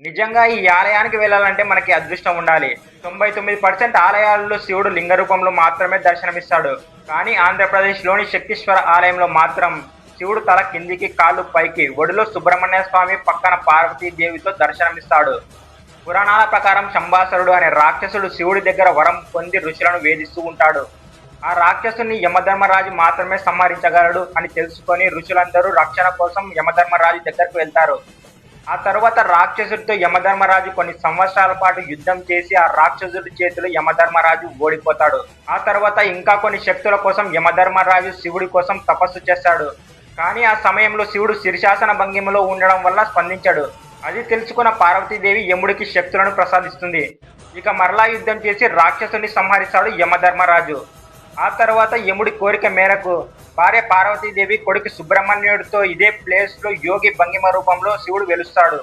నిజంగా ఈ ఆలయానికి వెళ్ళాలంటే మనకి అదృష్టం ఉండాలి. 99% ఆలయాల్లో శివుడు లింగ రూపంలో మాత్రమే దర్శనమిస్తాడు. కానీ ఆంధ్రప్రదేశ్‌లోని శక్తీశ్వర ఆలయంలో మాత్రం శివుడు తల కిందికి, కాళ్ళు పైకి, ఒడిలో సుబ్రహ్మణ్య స్వామి, పక్కన పార్వతీదేవితో దర్శనమిస్తాడు. పురాణాల ప్రకారం శంబాసురుడు అనే రాక్షసుడు శివుడి దగ్గర వరం పొంది ఋషులను వేధిస్తూ ఉంటాడు. ఆ రాక్షసుని యమధర్మరాజు మాత్రమే సంహరించగలడు అని తెలుసుకొని ఋషులందరూ రక్షణ కోసం యమధర్మరాజు దగ్గరకు వెళ్తారు. ఆ తరువాత రాక్షసుడితో యమధర్మరాజు కొన్ని సంవత్సరాల పాటు యుద్ధం చేసి ఆ రాక్షసుడి చేతిలో యమధర్మరాజు ఓడిపోతాడు. ఆ తర్వాత ఇంకా కొన్ని శక్తుల కోసం యమధర్మరాజు శివుడి కోసం తపస్సు చేస్తాడు. కానీ ఆ సమయంలో శివుడు శీర్షాసన భంగిమలో ఉండడం వల్ల స్పందించాడు. అది తెలుసుకున్న పార్వతీదేవి యముడికి శక్తులను ప్రసాదిస్తుంది. ఇక మరలా యుద్ధం చేసి రాక్షసుని సంహరిస్తాడు యమధర్మరాజు. ఆ తర్వాత యముడి కోరిక మేరకు భార్య పార్వతీదేవి కొడుకు సుబ్రహ్మణ్యుడితో ఇదే ప్లేస్లో యోగి భంగిమ రూపంలో శివుడు వెలుస్తాడు.